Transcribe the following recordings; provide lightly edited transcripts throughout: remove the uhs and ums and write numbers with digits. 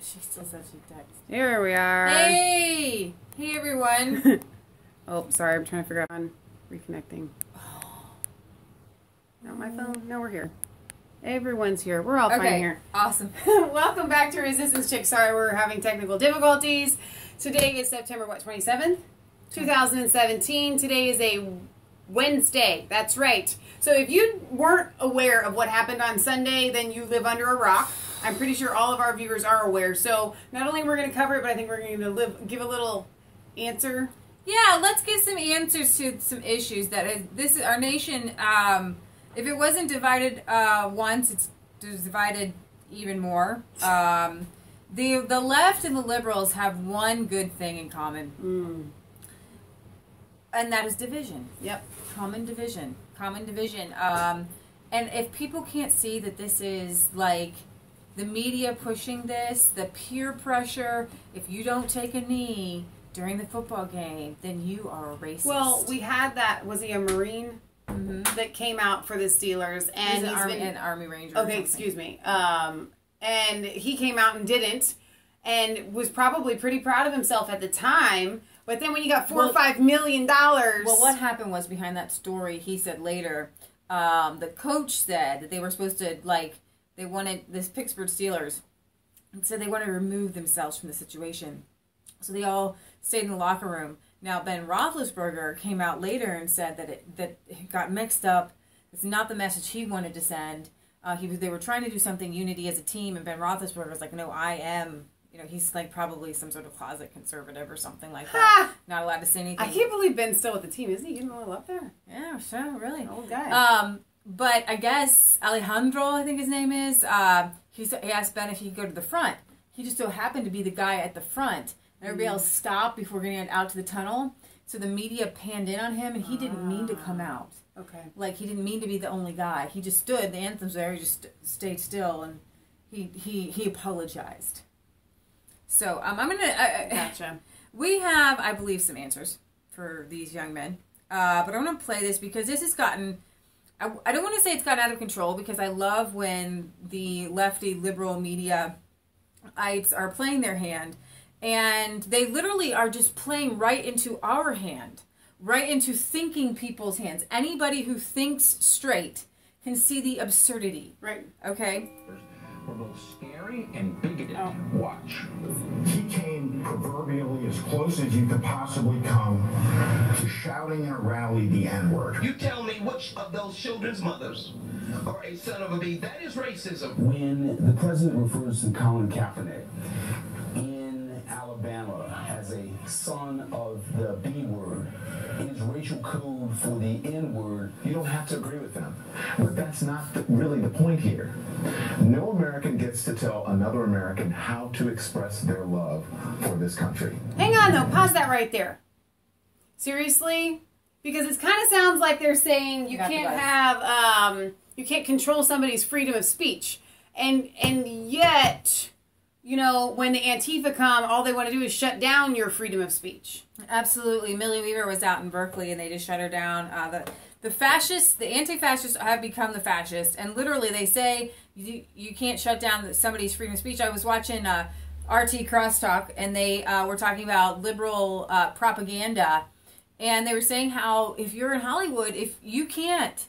She still said she'd text. Here we are. Hey! Hey, everyone. Oh, sorry. I'm trying to figure out on reconnecting. Not my phone. No, we're here. Everyone's here. We're all fine here. Awesome. Welcome back to Resistance Chick. Sorry, we're having technical difficulties. Today is September, 27th? 2017. Today is a Wednesday. That's right. So if you weren't aware of what happened on Sunday, then you live under a rock. I'm pretty sure all of our viewers are aware. So not only we're going to cover it, but I think we're going to give a little answer. Yeah, let's give some answers to some issues that is our nation. If it wasn't divided once, it's divided even more. The left and the liberals have one good thing in common, and that is division. Yep, common division. And if people can't see that this is like the media pushing this, the peer pressure, if you don't take a knee during the football game, then you are a racist. Well, we had that. Was he a Marine? That came out for the Steelers, and he's an Army Ranger. Okay, excuse me. And he came out and didn't, and was probably pretty proud of himself at the time. But then when you got $4 or $5 million, well, what happened was behind that story, he said later, the coach said that they were supposed to they wanted this Pittsburgh Steelers, and said they wanted to remove themselves from the situation, so they all stayed in the locker room. Now, Ben Roethlisberger came out later and said that it got mixed up. It's not the message he wanted to send. They were trying to do something, unity as a team, and Ben Roethlisberger was like, no, I am. You know, he's like probably some sort of closet conservative or something like that. Not allowed to say anything. I can't believe Ben's still with the team. Isn't he getting a little up there? Yeah, sure, really. Old guy. But I guess Alejandro, I think his name is, he asked Ben if he could go to the front. He just so happened to be the guy at the front. Everybody else stopped before getting out to the tunnel. So the media panned in on him, and he didn't mean to come out. Okay. Like, he didn't mean to be the only guy. He just stood. The anthem's there. He just stayed still, and he apologized. So I'm going to... Gotcha. We have, I believe, some answers for these young men. But I'm going to play this because this has gotten... I don't want to say it's gotten out of control, because I love when the lefty liberal media are playing their hand. And they literally are just playing right into our hand, right into thinking people's hands. Anybody who thinks straight can see the absurdity. Right. Okay? We're both scary and bigoted. Watch. He came proverbially as close as you could possibly come to shouting in a rally the N-word. You tell me which of those children's mothers are a son of a bee. That is racism. When the president refers to Colin Kaepernick in Alabama as a son of the B word, in his racial code for the N word, you don't have to agree with them. But that's not really the point here. No American gets to tell another American how to express their love for this country. Hang on, though. Pause that right there. Seriously? Because it kind of sounds like they're saying you can't have, you can't control somebody's freedom of speech. And yet, you know, when the Antifa come, all they want to do is shut down your freedom of speech. Absolutely. Millie Weaver was out in Berkeley, and they just shut her down. The fascists, the anti-fascists have become the fascists, and literally they say you can't shut down somebody's freedom of speech. I was watching RT Crosstalk, and they were talking about liberal propaganda, and they were saying how if you're in Hollywood, if you get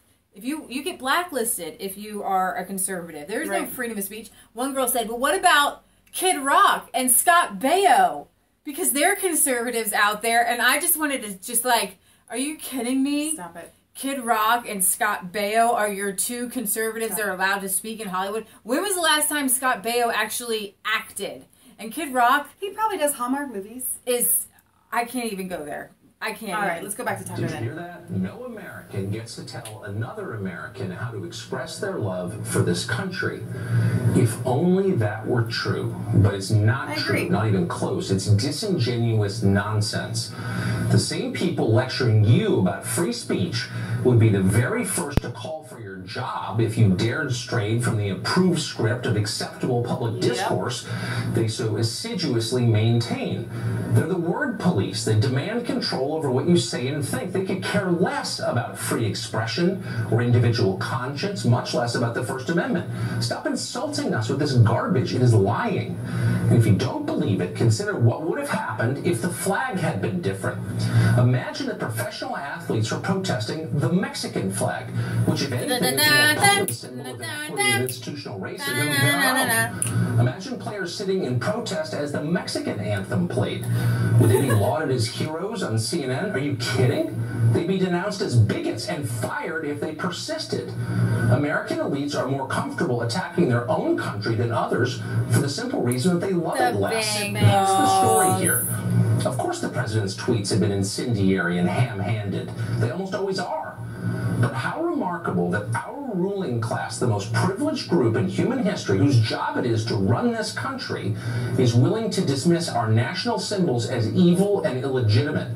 blacklisted if you are a conservative. There is no freedom of speech. One girl said, well, what about Kid Rock and Scott Baio? Because they're conservatives out there, and I just wanted to just like, are you kidding me? Stop it. Kid Rock and Scott Baio are your two conservatives that are allowed to speak in Hollywood? When was the last time Scott Baio actually acted? And Kid Rock... He probably does Hallmark movies. I can't even go there. I can't. All right, let's go back to Tucker Did you then. hear that? No American gets to tell another American how to express their love for this country. If only that were true. But it's not true, not even close. It's disingenuous nonsense. The same people lecturing you about free speech would be the very first to call for your job if you dared stray from the approved script of acceptable public discourse they so assiduously maintain. They're the word police. They demand control over what you say and think. They could care less about free expression or individual conscience, much less about the First Amendment. Stop insulting us with this garbage. It is lying. And if you don't believe it, consider what would have happened if the flag had been different. Imagine that professional athletes are protesting the Mexican flag, which if anything is a public symbol of inequity and institutional racism. Imagine players sitting in protest as the Mexican anthem played. Would they be lauded as heroes on CNN? Are you kidding? They'd be denounced as bigots and fired if they persisted. American elites are more comfortable attacking their own country than others for the simple reason that they love it less. That's the story here. Of course the president's tweets have been incendiary and ham-handed. They almost always are. But how remarkable that our ruling class, the most privileged group in human history, whose job it is to run this country, is willing to dismiss our national symbols as evil and illegitimate.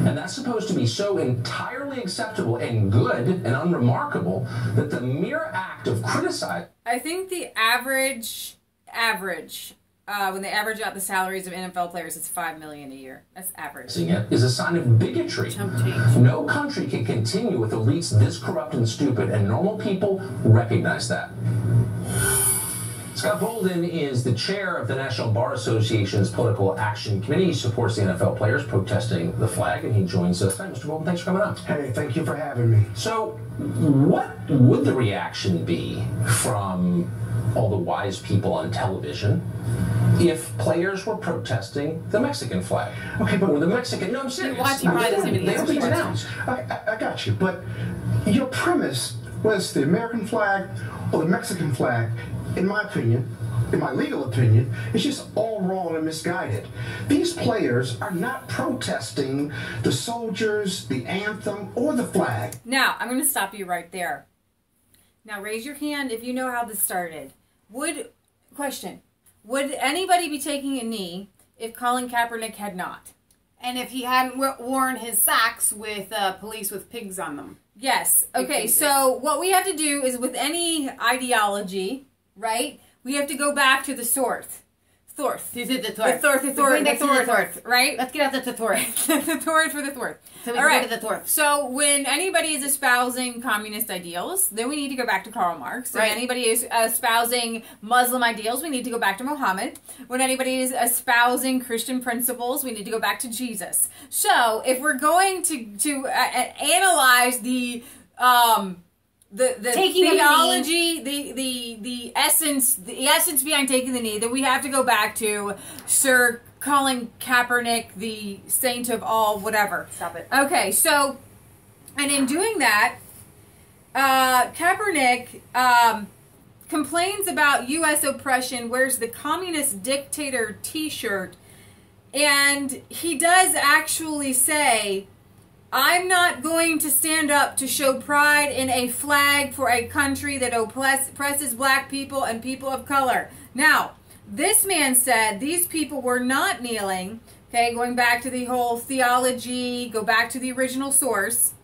And that's supposed to be so entirely acceptable and good and unremarkable that the mere act of criticizing... I think the average, when they average out the salaries of NFL players, it's $5 million a year. That's average. ...it is a sign of bigotry. No country can continue with elites this corrupt and stupid, and normal people recognize that. Scott Bolden is the chair of the National Bar Association's Political Action Committee. He supports the NFL players protesting the flag, and he joins us. Mr. Bolden, thanks for coming on. Hey, thank you for having me. So, what would the reaction be from all the wise people on television if players were protesting the Mexican flag? Okay, but... Or the Mexican... No, I'm serious. You're watching probably the same They would be denounced. I got you, but your premise was the American flag or the Mexican flag, in my opinion, in my legal opinion, it's just all wrong and misguided. These players are not protesting the soldiers, the anthem, or the flag. Now, I'm going to stop you right there. Now, raise your hand if you know how this started. Would anybody be taking a knee if Colin Kaepernick had not? And if he hadn't worn his socks with police with pigs on them? Yes. Okay, so what we have to do is with any ideology, right? We have to go back to the source. Right? Let's get out the thorth. The thorth for the thorth. So we can go to the thorth. So when anybody is espousing communist ideals, then we need to go back to Karl Marx. When anybody is espousing Muslim ideals, we need to go back to Muhammad. When anybody is espousing Christian principles, we need to go back to Jesus. So if we're going to analyze the theology, the essence behind taking the knee, then we have to go back to Sir Colin Kaepernick, the saint of all whatever. Stop it. Okay, so, and in doing that, Kaepernick complains about U.S. oppression, wears the communist dictator t-shirt, and he does actually say, I'm not going to stand up to show pride in a flag for a country that oppresses black people and people of color. Now, this man said these people were not kneeling, okay, going back to the whole theology, go back to the original source.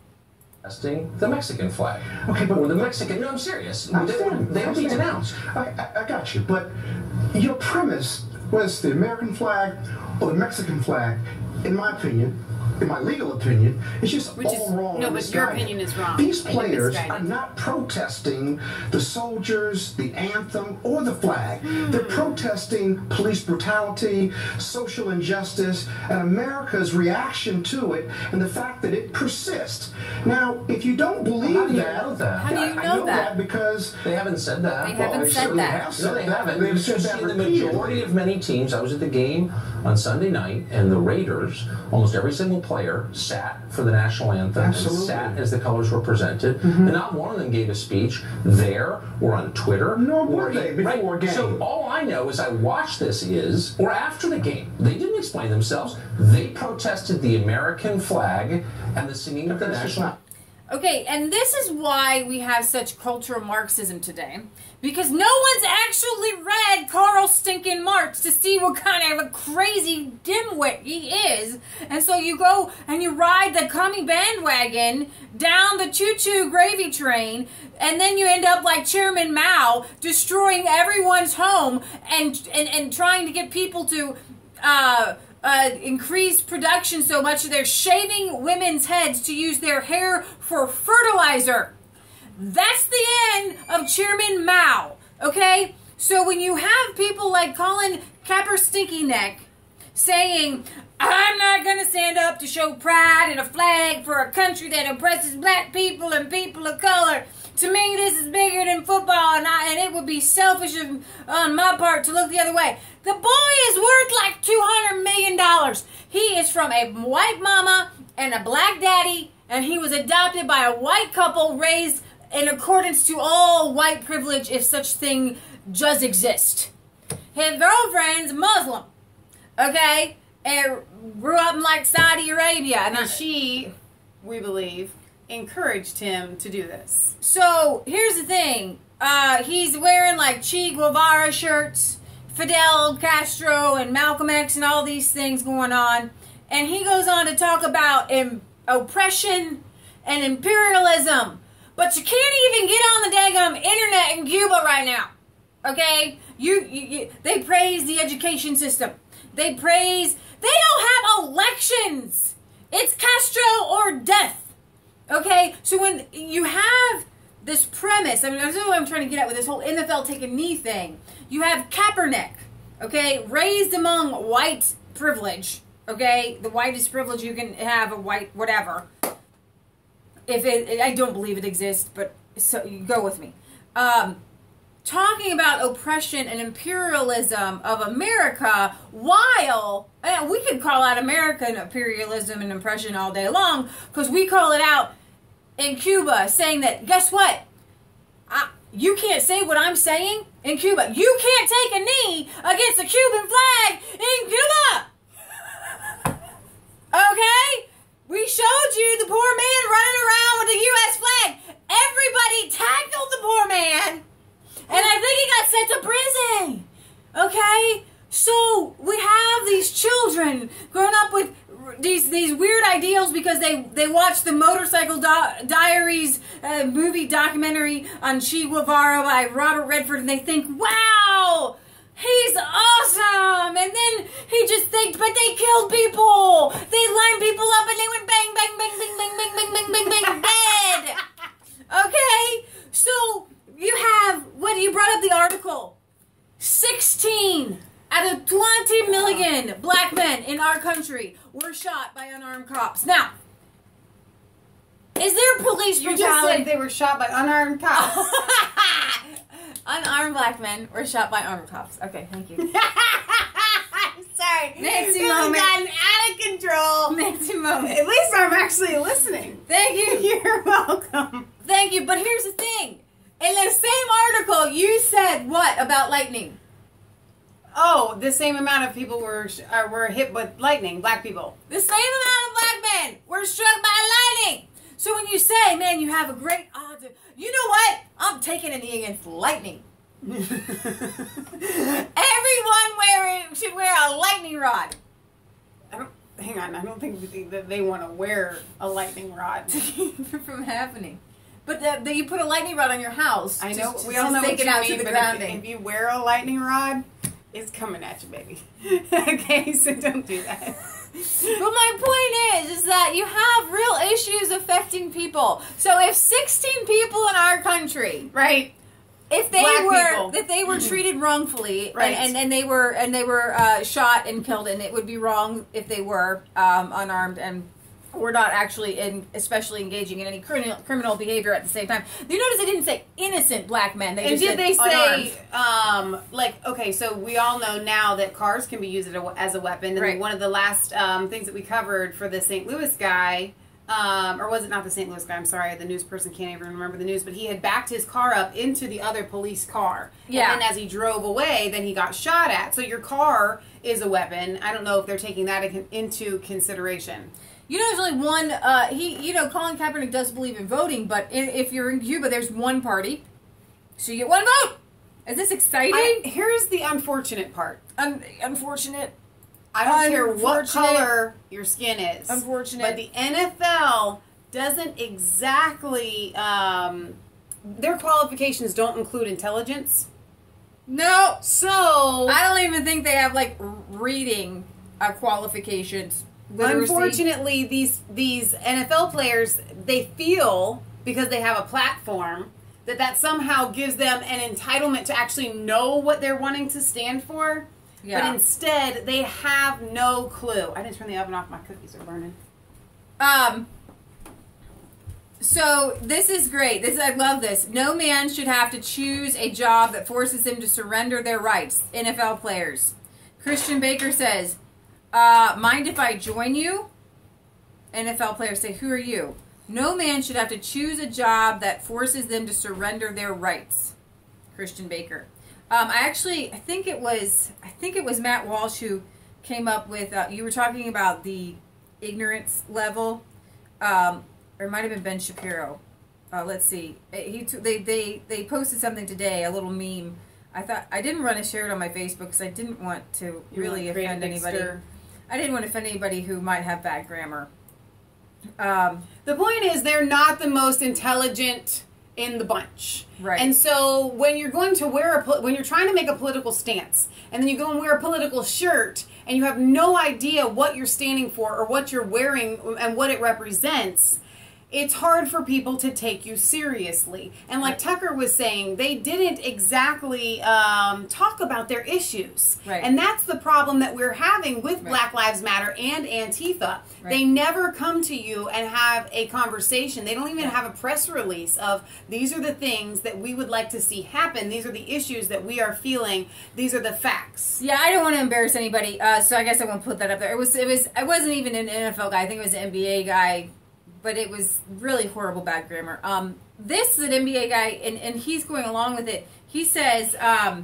The Mexican flag. Okay, but... Or the Mexican... No, I'm serious. They would be denounced. I got you, but your premise was the American flag or the Mexican flag, in my opinion, in my legal opinion, it's just all wrong. No, but your opinion is wrong. These players are not protesting the soldiers, the anthem, or the flag. They're protesting police brutality, social injustice, and America's reaction to it, and the fact that it persists. Now, if you don't believe How do you know that? How do you know I know that? Because they haven't said that. They haven't said that. No, they haven't. They've said that the repeatedly. majority of many teams. I was at the game on Sunday night, and the Raiders, almost every single player sat for the national anthem and sat as the colors were presented. And not one of them gave a speech there or on Twitter. Nor were they before a game. So all I know is I watched this or after the game. They didn't explain themselves. They protested the American flag and the singing of the national. Okay, and this is why we have such cultural Marxism today. Because no one's actually read Karl stinking Marx to see what kind of a crazy dimwit he is. And so you go and you ride the commie bandwagon down the choo-choo gravy train, and then you end up like Chairman Mao, destroying everyone's home and trying to get people to increase production so much that they're shaving women's heads to use their hair for fertilizer. That's the end of Chairman Mao, okay? So when you have people like Colin Capper Stinky Neck saying, I'm not going to stand up to show pride in a flag for a country that oppresses black people and people of color. To me, this is bigger than football, and it would be selfish on my part to look the other way. The boy is worth like $200 million. He is from a white mama and a black daddy, and he was adopted by a white couple raised in accordance to all white privilege, if such thing does exist. His girlfriend's Muslim, okay, and grew up in like Saudi Arabia, and she, we believe, encouraged him to do this. So here's the thing: he's wearing like Che Guevara shirts, Fidel Castro, and Malcolm X, and all these things going on, and he goes on to talk about oppression and imperialism. But you can't even get on the daggum internet in Cuba right now, okay? They praise the education system. They don't have elections. It's Castro or death, okay? So when you have this premise, I mean, that's what I'm trying to get at with this whole NFL take a knee thing. You have Kaepernick, okay, raised among white privilege, okay? The whitest privilege you can have, a white whatever. I don't believe it exists, but so you go with me. Talking about oppression and imperialism of America, while we could call out American imperialism and oppression all day long, because we call it out in Cuba, saying that, guess what? You can't say what I'm saying in Cuba. You can't take a knee against the Cuban flag in Cuba. Okay? We showed you the poor man running around with the U.S. flag. Everybody tackled the poor man. And I think he got sent to prison. Okay? So we have these children growing up with these weird ideals because they watch the Motorcycle Diaries movie documentary on Che Guevara by Robert Redford, and they think, wow, he's awesome. And then he just thinks, but they killed people. They lined people up and they went bang, bang, bang, bang, bang, bang, bang, bang, bang, bang, dead. Okay? So you have, when you brought up the article, 16 out of 20 million black men in our country were shot by unarmed cops. Now, is there police brutality? You just said they were shot by unarmed cops. Unarmed black men were shot by armed cops. Okay, thank you. Sorry. Nancy this moment. has gotten out of control. Nancy moment. At least I'm actually listening. Thank you. You're welcome. Thank you. But here's the thing. In the same article, you said what about lightning? Oh, the same amount of people were hit with lightning, black people. The same amount of black men were struck by lightning. So when you say, man, you have a great odds of, you know what? I'm taking a knee against lightning. Everyone should wear a lightning rod. Hang on, I don't think that they want to wear a lightning rod to keep it from happening. But you put a lightning rod on your house. I know, we all know what you mean, but if you wear a lightning rod, it's coming at you, baby. Okay, so don't do that. But my point is that you have real issues affecting people. So if 16 people in our country, right, if they were treated wrongfully, right, and they were shot and killed, and it would be wrong if they were unarmed and were not actually especially engaging in any criminal behavior at the same time. You notice they didn't say innocent black men. They just did they unarmed. Say like, okay, so we all know now that cars can be used as a weapon, and right. One of the last things that we covered for the St. Louis guy, or was it not the St. Louis guy? I'm sorry, the news person can't even remember the news, but he had backed his car up into the other police car. Yeah. And then as he drove away, then he got shot at. So your car is a weapon. I don't know if they're taking that into consideration. You know, there's only one. Colin Kaepernick does believe in voting, but if you're in Cuba, there's one party, so you get one vote. Is this exciting? Here's the unfortunate part. Unfortunate. I don't care what color your skin is. Unfortunate. But the NFL doesn't exactly. Their qualifications don't include intelligence. No. So I don't even think they have like reading qualifications. Literacy. Unfortunately, these NFL players, they feel because they have a platform that somehow gives them an entitlement to actually know what they're wanting to stand for. Yeah. But instead, they have no clue. I didn't turn the oven off. My cookies are burning. So this is great. I love this. No man should have to choose a job that forces them to surrender their rights. NFL players. Christian Baker says, mind if I join you? NFL players say, who are you? No man should have to choose a job that forces them to surrender their rights. Christian Baker. I think it was Matt Walsh who came up with, you were talking about the ignorance level, or it might have been Ben Shapiro. Let's see. They posted something today, a little meme. I didn't want to share it on my Facebook because I didn't want to really offend anybody. I didn't want to offend anybody who might have bad grammar. The point is, they're not the most intelligent in the bunch, right? And so when you're going to when you're trying to make a political stance, and then you go and wear a political shirt, and you have no idea what you're standing for or what you're wearing and what it represents, it's hard for people to take you seriously. And like Tucker was saying, they didn't exactly talk about their issues. Right. And that's the problem that we're having with Black Lives Matter and Antifa. Right. They never come to you and have a conversation. They don't even have a press release of, these are the things that we would like to see happen. These are the issues that we are feeling. These are the facts. Yeah, I don't want to embarrass anybody, so I guess I won't put that up there. I wasn't even an NFL guy. I think it was an NBA guy. But it was really horrible bad grammar. This is an NBA guy, and he's going along with it. He says that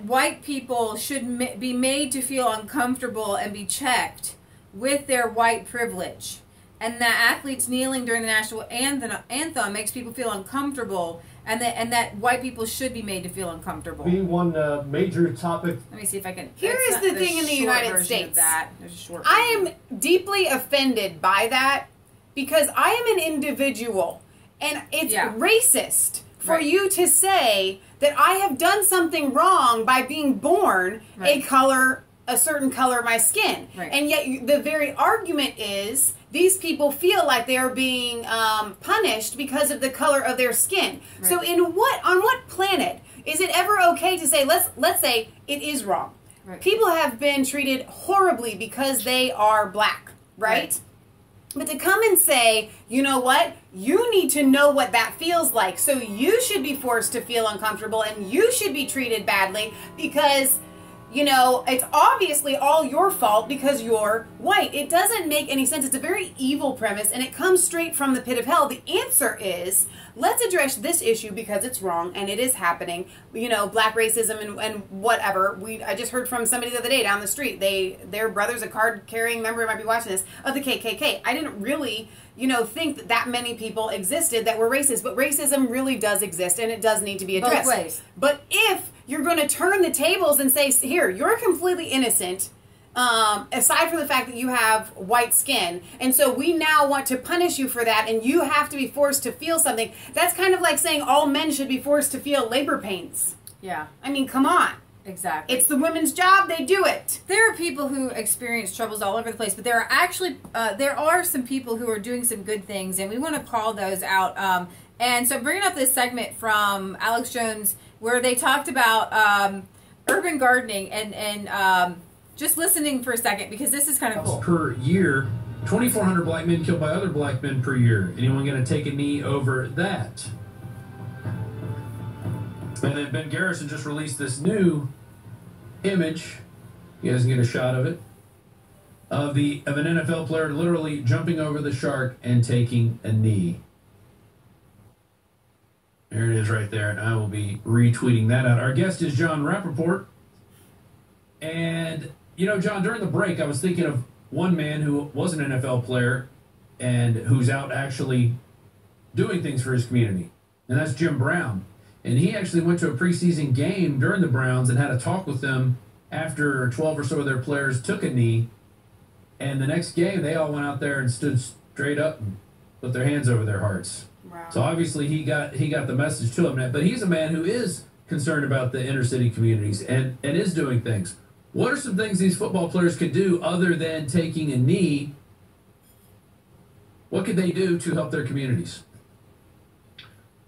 white people should be made to feel uncomfortable and be checked with their white privilege. And that athletes kneeling during the national anthem makes people feel uncomfortable, and that white people should be made to feel uncomfortable. Be one major topic. Let me see if I can. Here is the thing in the United States. There's a short I am deeply offended by that because I am an individual, and it's racist for you to say that I have done something wrong by being born a certain color of my skin. Right. And yet the very argument is these people feel like they are being punished because of the color of their skin. Right. So on what planet is it ever okay to say, let's say it is wrong. Right. People have been treated horribly because they are black, right? But to come and say, you know what, you need to know what that feels like, so you should be forced to feel uncomfortable and you should be treated badly because, you know, it's obviously all your fault because you're white. It doesn't make any sense. It's a very evil premise, and it comes straight from the pit of hell. The answer is, let's address this issue because it's wrong, and it is happening. You know, black racism and whatever. I just heard from somebody the other day down the street. Their brother's a card-carrying member, might be watching this, of the KKK. I didn't really, think that many people existed that were racist, but racism really does exist, and it does need to be addressed. Both ways. But if you're going to turn the tables and say, here, you're completely innocent, aside from the fact that you have white skin, and so we now want to punish you for that, and you have to be forced to feel something. That's kind of like saying all men should be forced to feel labor pains. Yeah. I mean, come on. Exactly. It's the women's job. They do it. There are people who experience troubles all over the place, but there are some people who are doing some good things, and we want to call those out. And so bringing up this segment from Alex Jones where they talked about urban gardening and just listening for a second because this is kind of cool. Per year, 2,400 black men killed by other black men per year. Anyone going to take a knee over that? And then Ben Garrison just released this new image. You guys can get a shot of it. Of an NFL player literally jumping over the shark and taking a knee. There it is right there, and I will be retweeting that out. Our guest is John Rappaport. And, John, during the break, I was thinking of one man who was an NFL player and who's out actually doing things for his community, and that's Jim Brown. And he actually went to a preseason game during the Browns and had a talk with them after 12 or so of their players took a knee. And the next game, they all went out there and stood straight up and put their hands over their hearts. Wow. So obviously he got the message to him. But he's a man who is concerned about the inner city communities and is doing things. What are some things these football players could do other than taking a knee? What could they do to help their communities?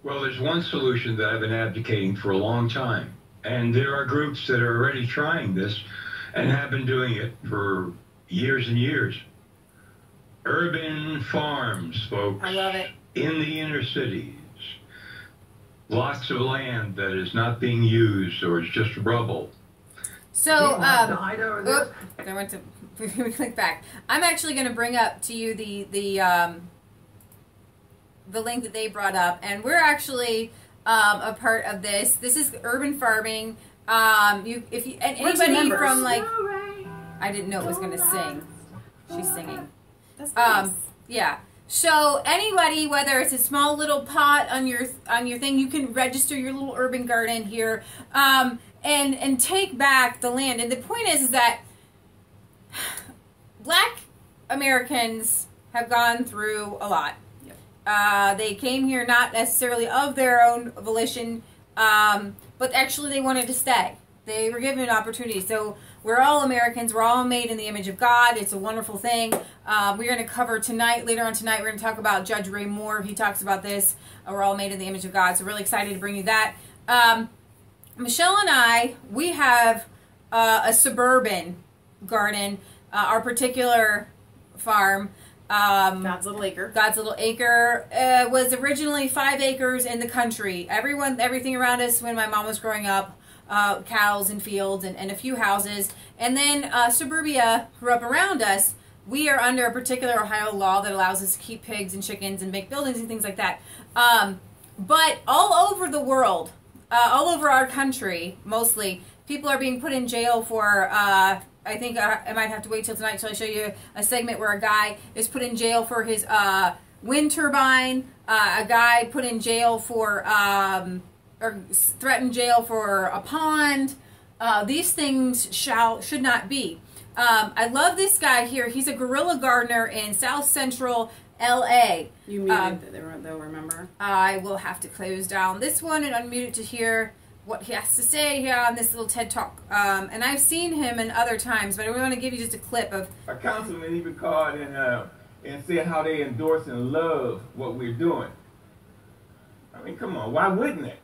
Well, there's one solution that I've been advocating for a long time. And there are groups that are already trying this and have been doing it for years and years. Urban farms, folks. I love it. In the inner cities. Lots of land that is not being used or is just rubble. So, I went to click back. I'm actually going to bring up to you the link that they brought up, and we're actually a part of this. This is urban farming. Anybody from like, I didn't know it was going to sing. She's singing. That's nice. Yeah. So anybody, whether it's a small little pot on your thing, you can register your little urban garden here, and take back the land. And the point is that Black Americans have gone through a lot. Yep. They came here not necessarily of their own volition, but actually they wanted to stay. They were given an opportunity. So we're all Americans. We're all made in the image of God. It's a wonderful thing. We're going to cover tonight, later on tonight, we're going to talk about Judge Ray Moore. He talks about this. We're all made in the image of God. So really excited to bring you that. Michelle and I, we have a suburban garden. Our particular farm, God's Little Acre. God's Little Acre was originally 5 acres in the country. Everything around us when my mom was growing up, cows and fields and a few houses. And then suburbia grew up around us. We are under a particular Ohio law that allows us to keep pigs and chickens and make buildings and things like that. But all over the world, all over our country, mostly, people are being put in jail for, I think I might have to wait till tonight till I show you a segment where a guy is put in jail for his wind turbine, a guy put in jail for, or threatened jail for a pond. These things should not be. I love this guy here. He's a guerrilla gardener in South Central L.A. You muted they'll remember. I will have to close down this one and unmute it to hear what he has to say here on this little TED Talk. And I've seen him in other times, but I want to give you just a clip of... A councilman even called and said how they endorse and love what we're doing. I mean, come on, why wouldn't they?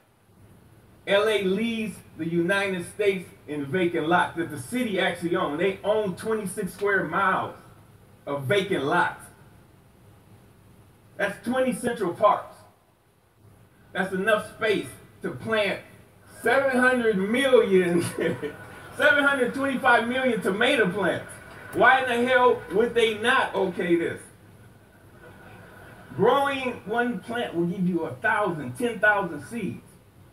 L.A. leads the United States in vacant lots that the city actually owns. They own 26 square miles of vacant lots. That's 20 Central Parks. That's enough space to plant 725 million tomato plants. Why in the hell would they not okay this? Growing one plant will give you 1,000, 10,000 seeds.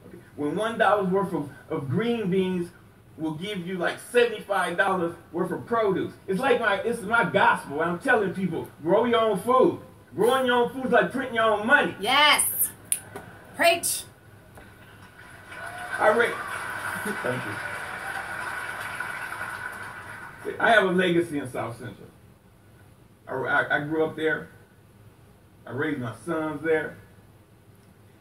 Okay. When $1 worth of green beans will give you like $75 worth of produce. It's like my gospel. I'm telling people, grow your own food. Growing your own food is like printing your own money. Yes. Preach. Thank you. I have a legacy in South Central. I grew up there. I raised my sons there.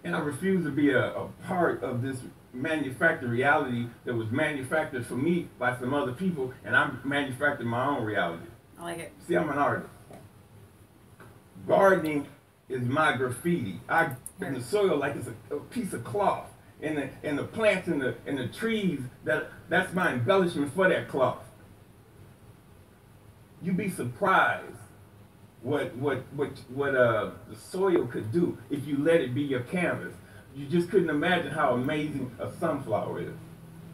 And I refuse to be a part of this manufactured reality that was manufactured for me by some other people, and I manufactured my own reality. I like it. See, I'm an artist. Gardening is my graffiti. In the soil like it's a piece of cloth. And the plants and the trees, that's my embellishment for that cloth. You'd be surprised what the soil could do if you let it be your canvas. You just couldn't imagine how amazing a sunflower is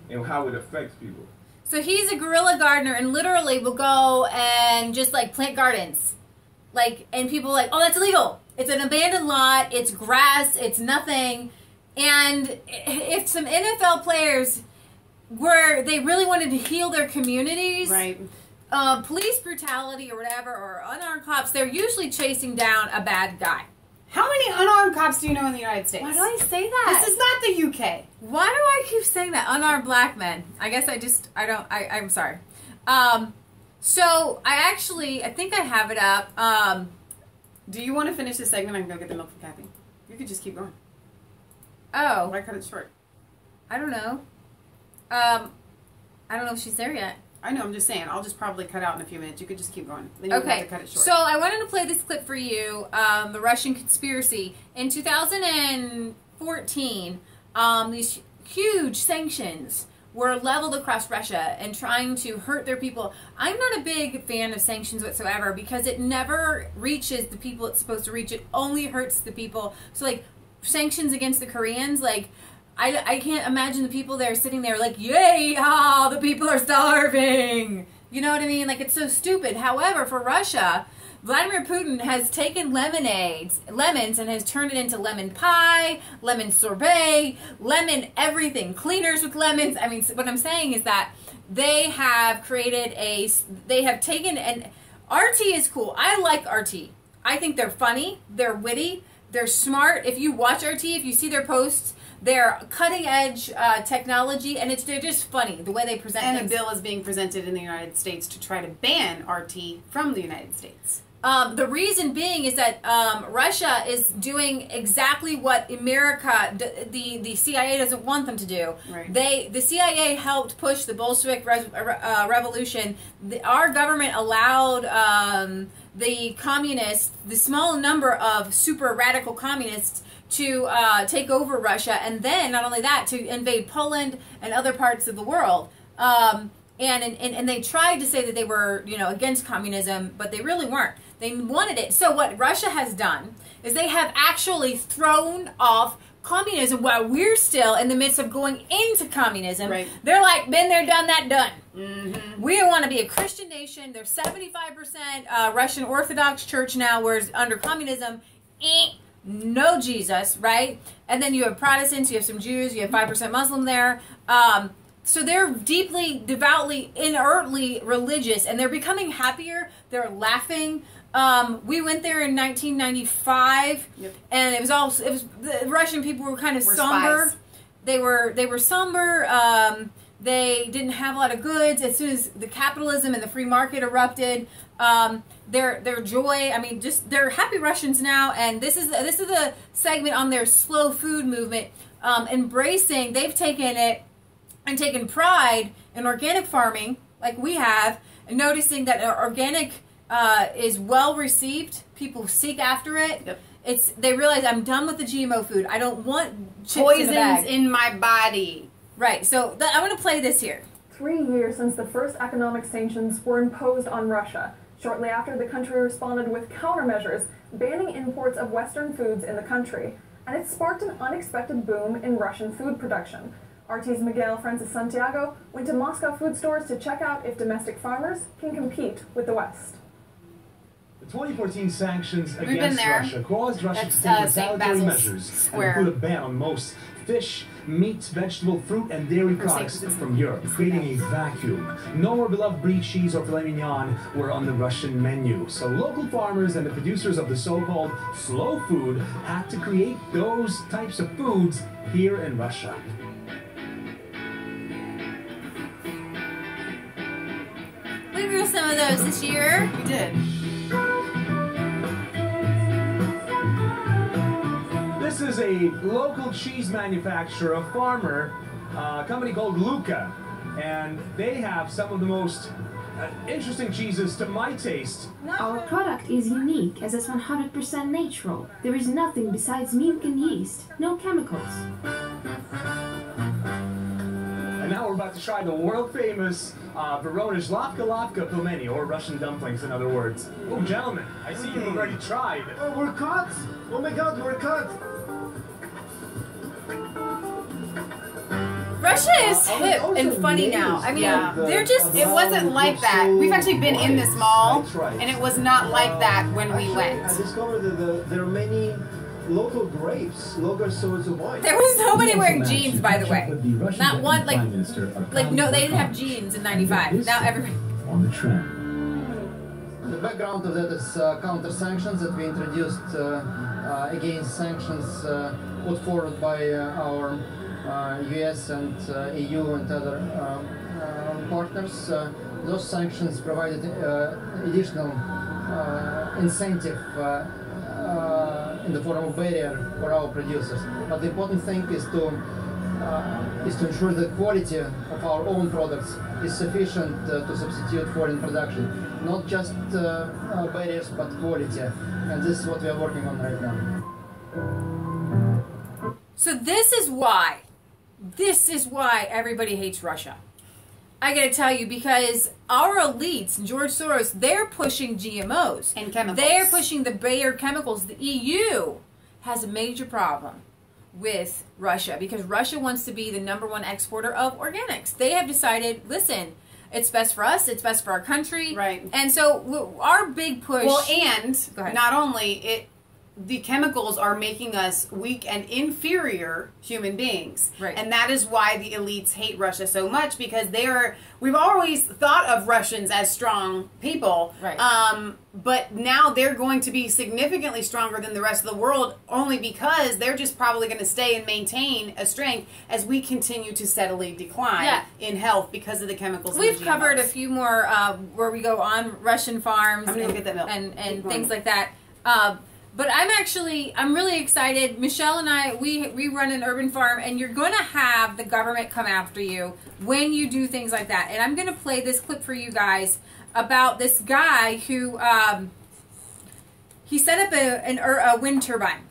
and how it affects people. So he's a guerrilla gardener and literally will go and just like plant gardens. And people are like, oh, that's illegal. It's an abandoned lot. It's grass. It's nothing. And if some NFL players they really wanted to heal their communities, right, police brutality or whatever, or unarmed cops, they're usually chasing down a bad guy. How many unarmed cops do you know in the United States? Why do I say that? This is not the UK. Why do I keep saying that? Unarmed black men. I guess I'm sorry. So I think I have it up. Do you want to finish this segment? I can go get the milk for Kathy. You could just keep going. Oh. Why cut it short? I don't know. I don't know if she's there yet. I know, I'm just saying. I'll just probably cut out in a few minutes. You could just keep going. Then you okay. have to cut it short. So I wanted to play this clip for you, the Russian conspiracy. In 2014, these huge sanctions were leveled across Russia and trying to hurt their people. I'm not a big fan of sanctions whatsoever because it never reaches the people it's supposed to reach. It only hurts the people. So, like, sanctions against the Koreans, like, I can't imagine the people there sitting there like, yay, the people are starving. You know what I mean? Like, it's so stupid. However, for Russia, Vladimir Putin has taken lemons, and has turned it into lemon pie, lemon sorbet, lemon everything, cleaners with lemons. I mean, what I'm saying is that they have created and RT is cool. I like RT. I think they're funny, they're witty, they're smart. If you watch RT, if you see their posts, they're cutting edge technology, and they're just funny the way they present things. And a bill is being presented in the United States to try to ban RT from the United States. The reason being is that Russia is doing exactly what America, the CIA doesn't want them to do. Right. The CIA helped push the Bolshevik revolution. Our government allowed the communists, the small number of super radical communists, to take over Russia, and then not only that, to invade Poland and other parts of the world. And they tried to say that they were, against communism, but they really weren't. They wanted it. So what Russia has done is they have actually thrown off communism while we're still in the midst of going into communism. Right. They're like, been there, done that, done. Mm-hmm. We want to be a Christian nation. There's 75% Russian Orthodox Church now, whereas under communism, no Jesus, right? And then you have Protestants, you have some Jews, you have 5% Muslim there. So they're deeply, devoutly, inertly religious, and they're becoming happier. They're laughing. We went there in 1995, yep. And the Russian people were kind of somber. Spies. They were somber. They didn't have a lot of goods. As soon as the capitalism and the free market erupted, their joy. I mean, just they're happy Russians now. And this is the segment on their slow food movement, embracing. They've taken it and taken pride in organic farming, like we have, and noticing that organic is well received. People seek after it. Yep. They realize, I'm done with the GMO food. I don't want chips poisons in my body. Right. So I want to play this here. 3 years since the first economic sanctions were imposed on Russia. Shortly after, the country responded with countermeasures, banning imports of Western foods in the country, and it sparked an unexpected boom in Russian food production. RT's Miguel Francis Santiago went to Moscow food stores to check out if domestic farmers can compete with the West. The 2014 sanctions been against there. Russia caused Russia That's, to take St. retaliatory Basil's measures Square. and put a ban on most fish, meat, vegetable, fruit, and dairy products from Europe, creating a vacuum. No more beloved brie cheese or filet mignon were on the Russian menu. So local farmers and the producers of the so-called slow food had to create those types of foods here in Russia. We grew some of those this year. We did. This is a local cheese manufacturer, a farmer, a company called Luca, and they have some of the most interesting cheeses to my taste. Our product is unique as it's 100% natural. There is nothing besides milk and yeast, no chemicals. And now we're about to try the world-famous Voronezh lavka pelmeni, or Russian dumplings, in other words. Oh, gentlemen, I see you've already tried. Oh, we're caught! Oh my God, we're caught! Russia is hip and funny now. I mean, they're just... It wasn't like that. We've actually been in this mall, and it was not like that when we went. I discovered that there are many local grapes, local sorts of wine. There was nobody wearing jeans, by the way. Not one, no, they didn't have jeans in 95. Now everybody... On the trend. The background of that is counter-sanctions that we introduced against sanctions put forward by our US and EU and other partners. Those sanctions provided additional incentive in the form of barrier for our producers. But the important thing is to ensure the quality of our own products is sufficient to substitute foreign production. Not just barriers, but quality. And this is what we are working on right now. So this is why everybody hates Russia. I gotta tell you, because our elites, George Soros, they're pushing GMOs. And chemicals. They're pushing the Bayer chemicals. The EU has a major problem with Russia because Russia wants to be the #1 exporter of organics. They have decided, listen, it's best for us, it's best for our country. Right. And so our big push... Well, and not only the chemicals are making us weak and inferior human beings. Right. And that is why the elites hate Russia so much, because we've always thought of Russians as strong people. Right. But now they're going to be significantly stronger than the rest of the world, only because they're just probably going to stay and maintain a strength as we continue to steadily decline in health because of the chemicals. We've covered a few more where we go on Russian farms I'm gonna get that milk. and things like that. But I'm really excited. Michelle and I, we run an urban farm, and you're going to have the government come after you when you do things like that. And I'm going to play this clip for you guys about this guy who, he set up a wind turbine,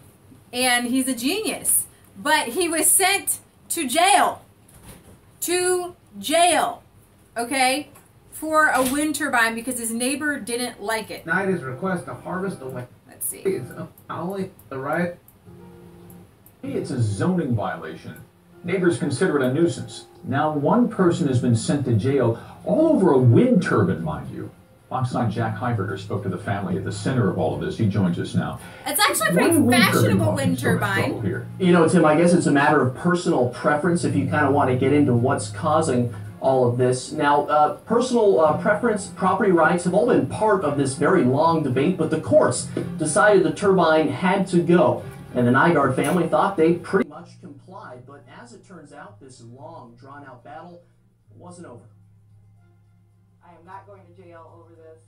and he's a genius. But he was sent to jail. Okay? For a wind turbine because his neighbor didn't like it. Denied his request to harvest the land. Let's see. It's only the right. It's a zoning violation. Neighbors consider it a nuisance. Now one person has been sent to jail all over a wind turbine, mind you. Fox 9 Jack Heiberger spoke to the family at the center of all of this. He joins us now. It's actually a pretty fashionable wind turbine. You know, Tim, I guess it's a matter of personal preference if you kind of want to get into what's causing all of this. Now, personal preference, property rights have all been part of this very long debate, but the courts decided the turbine had to go. And the Nygaard family thought they pretty much complied, but as it turns out, this long, drawn-out battle wasn't over. I am not going to jail over this.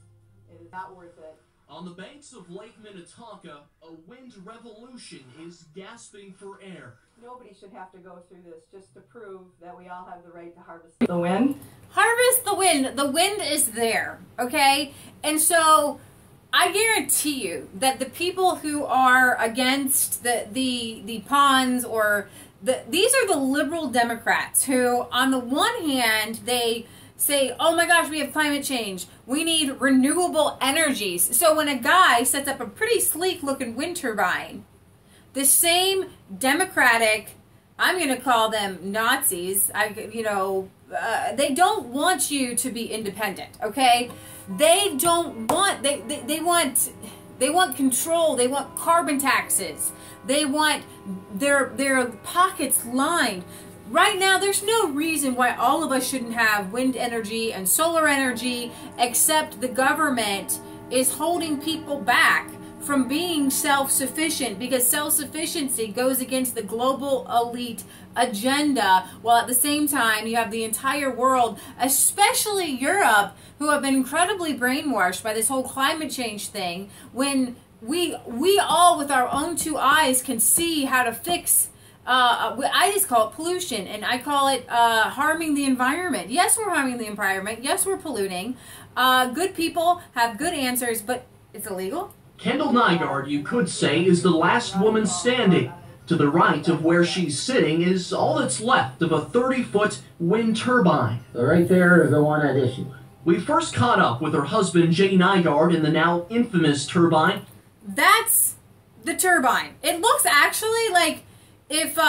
It is not worth it. On the banks of Lake Minnetonka, a wind revolution is gasping for air. Nobody should have to go through this just to prove that we all have the right to harvest the wind. Harvest the wind. The wind is there, okay? And so I guarantee you that the people who are against the ponds or these are the liberal Democrats who, on the one hand, they say, oh my gosh, we have climate change. We need renewable energies. So when a guy sets up a pretty sleek looking wind turbine, the same Democratic, I'm going to call them Nazis, they don't want you to be independent, okay? They don't want, they want control. They want carbon taxes. They want their pockets lined. Right now, there's no reason why all of us shouldn't have wind energy and solar energy, except the government is holding people back from being self-sufficient, because self-sufficiency goes against the global elite agenda, while at the same time you have the entire world, especially Europe, who have been incredibly brainwashed by this whole climate change thing, when we all with our own two eyes can see how to fix I just call it pollution, and I call it harming the environment. Yes, we're harming the environment. Yes, we're polluting. Good people have good answers, but it's illegal. Kendall Nygaard, you could say, is the last woman standing. To the right of where she's sitting is all that's left of a 30-foot wind turbine. So right there is the one at issue. We first caught up with her husband, Jay Nygaard, in the now infamous turbine. That's the turbine. It looks actually like if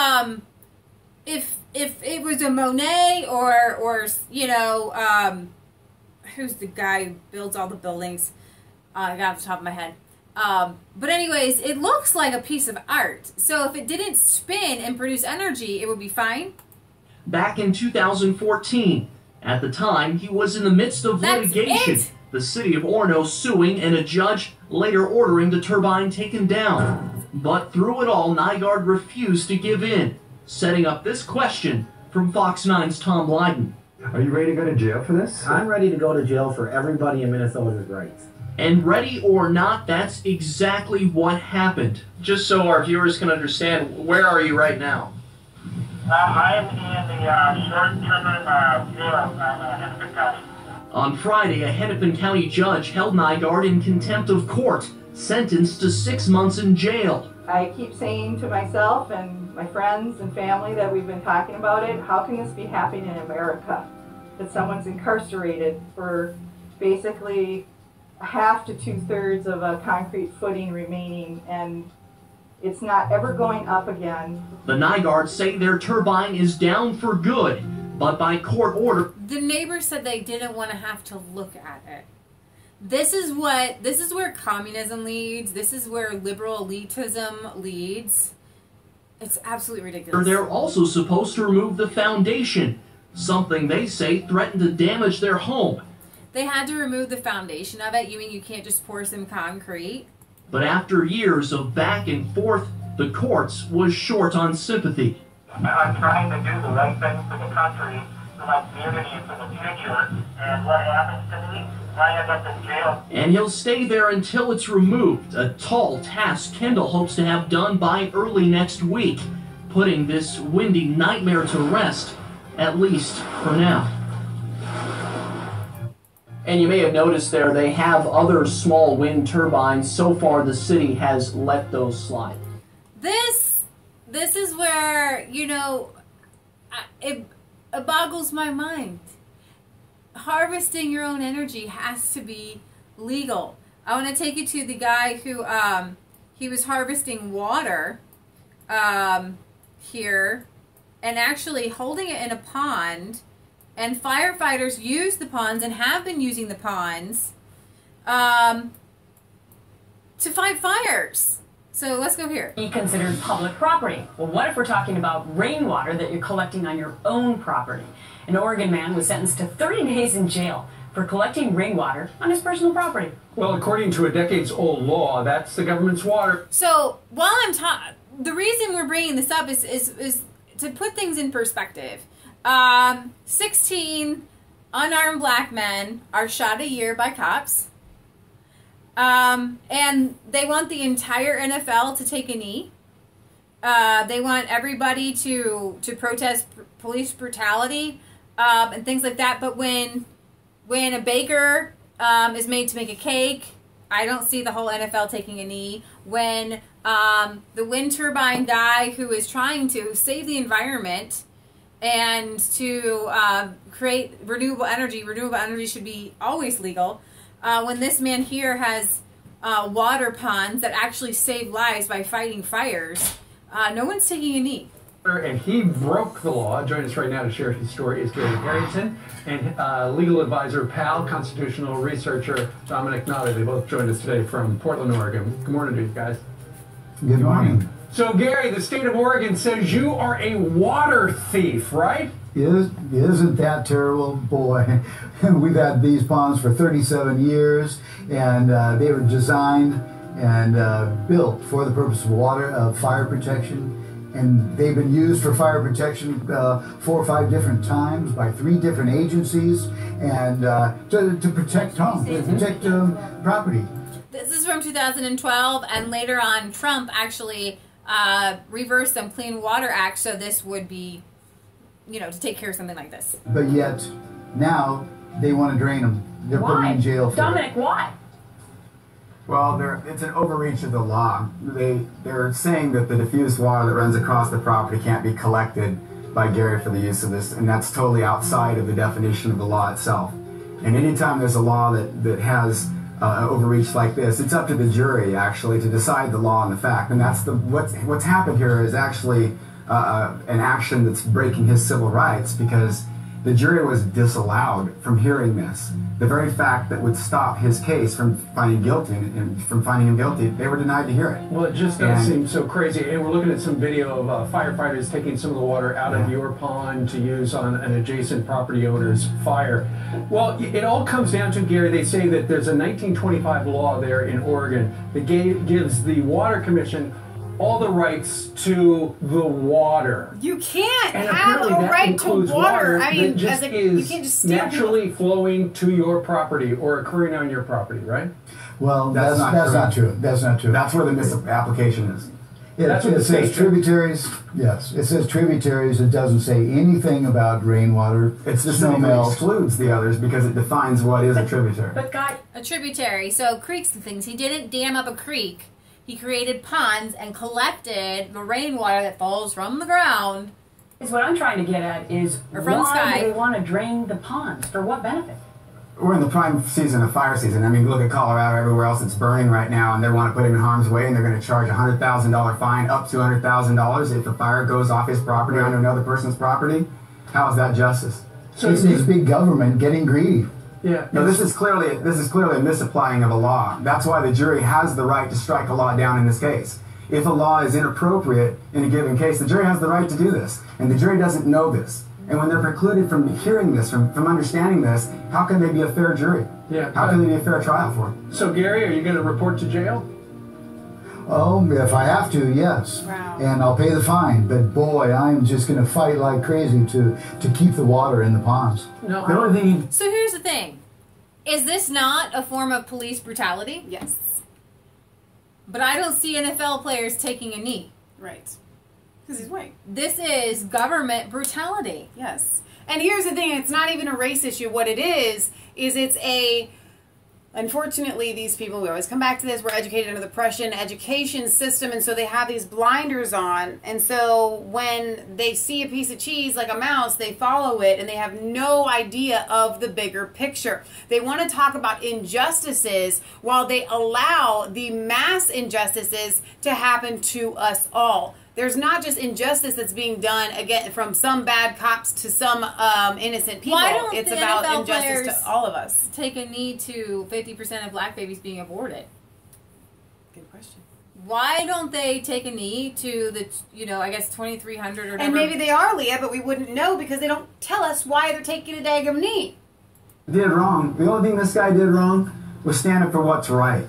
it was a Monet or who's the guy who builds all the buildings? I got off the top of my head. But anyways, it looks like a piece of art. So if it didn't spin and produce energy, it would be fine. Back in 2014, at the time, he was in the midst of litigation the city of Orono suing and a judge later ordering the turbine taken down. But through it all, Nygaard refused to give in, setting up this question from Fox 9's Tom Lydon. Are you ready to go to jail for this? I'm ready to go to jail for everybody in Minnesota's rights. And ready or not, that's exactly what happened. Just so our viewers can understand, where are you right now? I'm in the short-term jail in Hennepin County. On Friday, a Hennepin County judge held Nygaard in contempt of court, sentenced to 6 months in jail. I keep saying to myself and my friends and family that we've been talking about it, how can this be happening in America? That someone's incarcerated for basically half to 2/3 of a concrete footing remaining, and it's not ever going up again. The Nygaards say their turbine is down for good, but by court order. The neighbors said they didn't want to have to look at it. This is where communism leads. This is where liberal elitism leads. It's absolutely ridiculous. They're also supposed to remove the foundation, something they say threatened to damage their home. They had to remove the foundation of it. You mean you can't just pour some concrete? But after years of back and forth, the courts was short on sympathy. I'm trying to do the right thing for the country, for my community, and for the future. And what happens to me? I end up in jail. And he'll stay there until it's removed, a tall task Kendall hopes to have done by early next week, putting this windy nightmare to rest, at least for now. And you may have noticed there, they have other small wind turbines. So far, the city has let those slide. This is where, you know, it boggles my mind. Harvesting your own energy has to be legal. I want to take you to the guy who, he was harvesting water here and actually holding it in a pond. And firefighters use the ponds and have been using the ponds to fight fires. So let's go here. Be considered public property. Well, what if we're talking about rainwater that you're collecting on your own property? An Oregon man was sentenced to 30 days in jail for collecting rainwater on his personal property. Well, according to a decades-old law, that's the government's water. So while I'm talking, the reason we're bringing this up is to put things in perspective. 16 unarmed black men are shot a year by cops. And they want the entire NFL to take a knee. They want everybody to protest police brutality and things like that. But when a baker is made to make a cake, I don't see the whole NFL taking a knee. When the wind turbine guy who is trying to save the environment and to create renewable energy should be always legal. When this man here has water ponds that actually save lives by fighting fires, no one's taking a knee. And he broke the law. Joining us right now to share his story is Gary Harrington and legal advisor, pal, constitutional researcher Dominic Nader. They both joined us today from Portland, Oregon. Good morning to you guys. Good morning. So, Gary, the state of Oregon says you are a water thief, right? Isn't that terrible? Boy, we've had these ponds for 37 years, and they were designed and built for the purpose of fire protection. And they've been used for fire protection 4 or 5 different times by 3 different agencies, and to protect homes, to protect property. This is from 2012, and later on, Trump actually reversed some Clean Water Act, so this would be, to take care of something like this. But yet, now they want to drain them. They're putting them in jail for Dominic, why? Well, it's an overreach of the law. They're saying that the diffused water that runs across the property can't be collected by Gary for the use of this, and that's totally outside of the definition of the law itself. And anytime there's a law that has overreach like this, it's up to the jury actually to decide the law and the fact. And that's what's happened here is actually an action that's breaking his civil rights, because The jury was disallowed from hearing this. The very fact that would stop his case from finding guilty and from finding him guilty, they were denied to hear it. Well, it just does seem so crazy. And we're looking at some video of firefighters taking some of the water out of your pond to use on an adjacent property owner's fire. Well, it all comes down to, Gary, they say that there's a 1925 law there in Oregon that gives the Water Commission all the rights to the water. You can't And have a that right to includes water. I mean, that just you can't just steal naturally flowing to your property or occurring on your property, right? Well, that's not true. That's not true. That's where the misapplication is. It says tributaries. Yes, it says tributaries. It doesn't say anything about rainwater. It specifically excludes the others because it defines what is a tributary. But a tributary. So creeks and things. He didn't dam up a creek. He created ponds and collected the rainwater that falls from the ground. Is what I'm trying to get at is Or from the why sky. do they want to drain the ponds? For what benefit? We're in the prime season of fire season. I mean, look at Colorado, everywhere else it's burning right now, and they want to put him in harm's way, and they're going to charge a $100,000 fine, up to $100,000 if the fire goes off his property onto another person's property. How is that justice? So it's big government getting greedy. Yeah. No, this is clearly a misapplying of a law. That's why the jury has the right to strike a law down in this case. If a law is inappropriate in a given case, the jury has the right to do this, and the jury doesn't know this. And when they're precluded from hearing this, from understanding this, how can they be a fair jury? Yeah. How can they be a fair trial for it? So, Gary, are you going to report to jail? Oh, if I have to, yes. Wow. And I'll pay the fine. But boy, I'm just going to fight like crazy to keep the water in the ponds. No. The only thing So here's the thing. Is this not a form of police brutality? Yes. But I don't see NFL players taking a knee. Right. Because he's white. This is government brutality. Yes. And here's the thing, it's not even a race issue. What it is it's a... Unfortunately, these people, we always come back to this, we're educated under the Prussian education system, and so they have these blinders on. And so when they see a piece of cheese like a mouse, they follow it, and they have no idea of the bigger picture. They want to talk about injustices while they allow the mass injustices to happen to us all. There's not just injustice that's being done again from some bad cops to some innocent people. Why don't it's the about NFL injustice players to all of us. take a knee to 50% of black babies being aborted? Good question. Why don't they take a knee to the, I guess 2,300 or whatever? And maybe they are, Leah, but we wouldn't know because they don't tell us why they're taking a daggum knee. did wrong, the only thing this guy did wrong was stand up for what's right.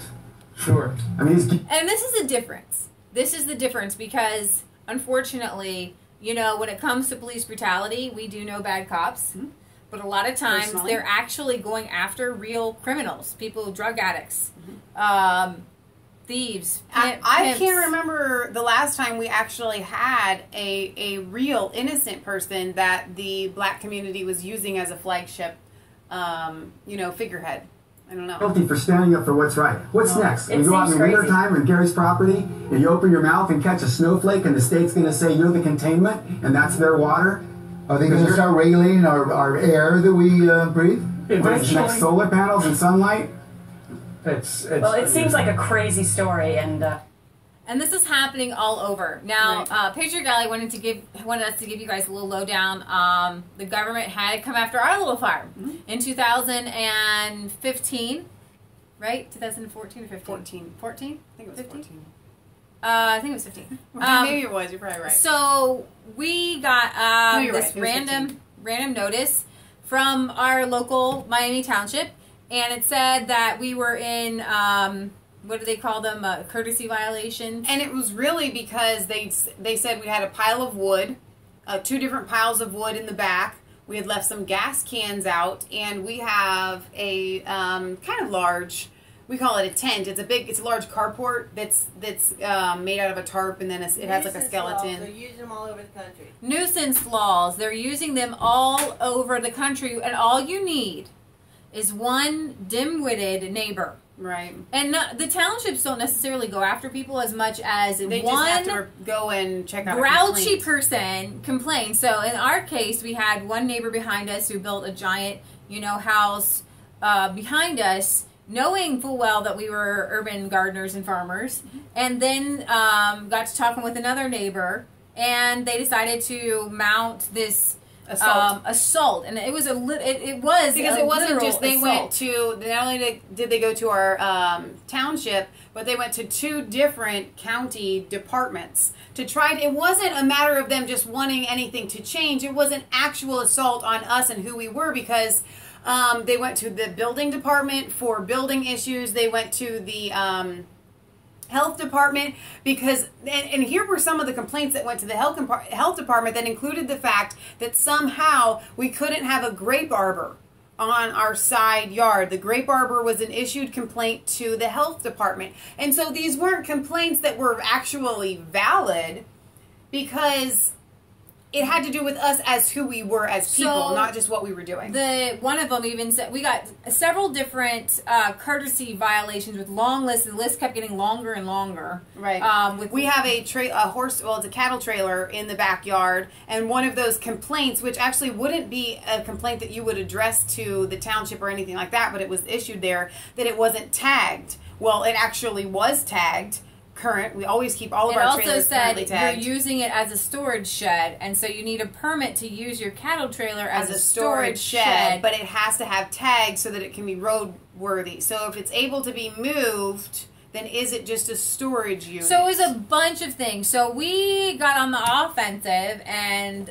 Sure. I mean, And this is the difference. This is the difference because, unfortunately, when it comes to police brutality, we do know bad cops. Mm-hmm. But a lot of times, Personally. they're actually going after real criminals, people, drug addicts, thieves, I pimps. can't remember the last time we actually had a real innocent person that the black community was using as a flagship, figurehead. I don't know. guilty for standing up for what's right. What's next? it You go out in seems the winter crazy. time in Gary's property and you open your mouth and catch a snowflake and the state's going to say you're the containment and that's their water? Are they going to start regulating our air that we breathe? Next solar panels and sunlight? Well, it seems like a crazy story, and this is happening all over. Now, Patriot Valley wanted us to give you guys a little lowdown. The government had come after our little farm in 2015, right? 2014 or 15? 14. I think it was 15. I think it was 15. Maybe it was. You're probably right. So we got you're this right. It was random notice from our local Miami Township, and it said that we were in what do they call them? Courtesy violations. And it was really because they said we had a pile of wood, 2 different piles of wood in the back. We had left some gas cans out, and we have a kind of large. We call it a tent. It's a large carport that's made out of a tarp, and then it has like a skeleton. They're using them all over the country. Nuisance laws. They're using them all over the country, and all you need is one dim-witted neighbor. Right. And the townships don't necessarily go after people as much as They one just have to go and check out grouchy person complains. So in our case, we had one neighbor behind us who built a giant, house behind us, knowing full well that we were urban gardeners and farmers, and then got to talking with another neighbor, and they decided to mount this assault, and it was it was because it wasn't just they assault. went to not only did they go to our township, but they went to 2 different county departments to try. It wasn't a matter of them just wanting anything to change. It was an actual assault on us and who we were, because they went to the building department for building issues. They went to the health department because, and here were some of the complaints that went to the health department that included the fact that somehow we couldn't have a grape arbor on our side yard. The grape arbor was an issued complaint to the health department. And so these weren't complaints that were actually valid, because it had to do with us as who we were as people, not just what we were doing. One of them even said we got several different courtesy violations with long lists. The list kept getting longer and longer. Right. We have a horse. Well, it's a cattle trailer in the backyard, and one of those complaints, which actually wouldn't be a complaint that you would address to the township or anything like that, but it was issued there, that it wasn't tagged. Well, it actually was tagged. Current. We always keep all of our trailers currently tagged. You're using it as a storage shed, and so you need a permit to use your cattle trailer as a storage shed. But it has to have tags so that it can be roadworthy. So if it's able to be moved, then is it just a storage unit? So it was a bunch of things. So we got on the offensive, and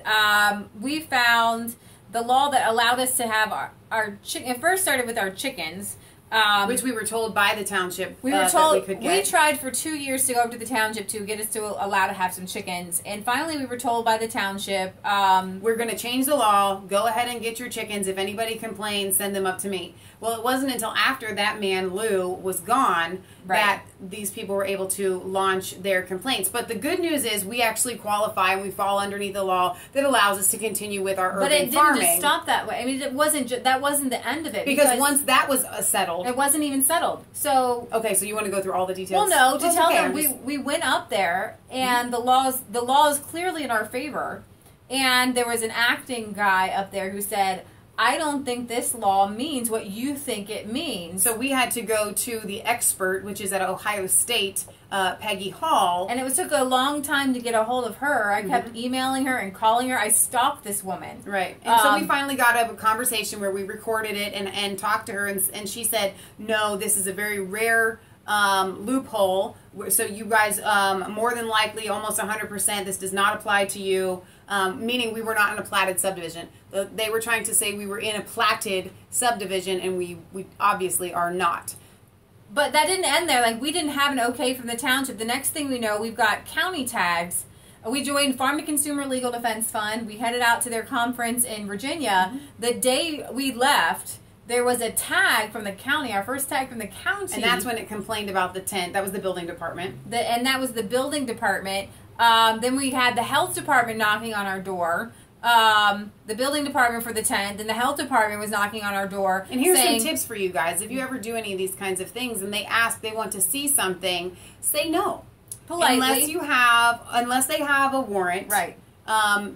we found the law that allowed us to have our chicken. It first started with our chickens. Which we were told by the township we were told that we could get. We tried for 2 years to go up to the township to get us to allow to have some chickens, and finally we were told by the township, we're going to change the law, go ahead and get your chickens. If anybody complains, send them up to me. Well, it wasn't until after that man, Lou, was gone that these people were able to launch their complaints. But the good news is we actually qualify and we fall underneath the law that allows us to continue with our urban farming. But it didn't just stop that way. I mean, it wasn't that wasn't the end of it. Because once that was settled. It wasn't even settled. So okay, so you want to go through all the details? Well, no, to tell them we went up there, and the law is clearly in our favor. And there was an acting guy up there who said, I don't think this law means what you think it means. So we had to go to the expert, which is at Ohio State, Peggy Hall. And it took a long time to get a hold of her. I kept emailing her and calling her. I stalked this woman. Right. And so we finally got a conversation where we recorded it and talked to her. And she said, no, this is a very rare loophole. So you guys, more than likely, almost 100%, this does not apply to you. Meaning we were not in a platted subdivision. They were trying to say we were in a platted subdivision, and we obviously are not. But that didn't end there. Like, we didn't have an okay from the township. The next thing we know, we've got county tags. We joined Farm to Consumer Legal Defense Fund. We headed out to their conference in Virginia. The day we left, there was a tag from the county, our first tag from the county. And that's when it complained about the tent. That was the building department. And that was the building department. Then we had the health department knocking on our door. The building department for the tent, then the health department was knocking on our door. And here's some tips for you guys. If you ever do any of these kinds of things and they want to see something, say no. Politely. Unless they have a warrant. Right.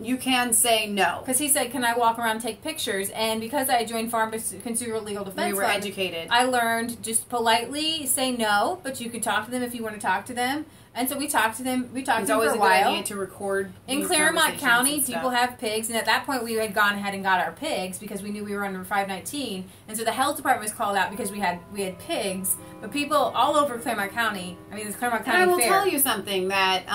You can say no. Because he said, can I walk around and take pictures? And because I joined Farm to Consumer Legal Defense we were educated. I learned just politely say no, but you can talk to them if you want to talk to them. And so we talked to them. We talked to them for a while. It's always a good idea to record. In Claremont County, people have pigs, and at that point we had gone ahead and got our pigs because we knew we were under 519. And so the health department was called out because we had pigs. But people all over Claremont County, I mean, it's Claremont County Fair. And I will Fair. tell you something that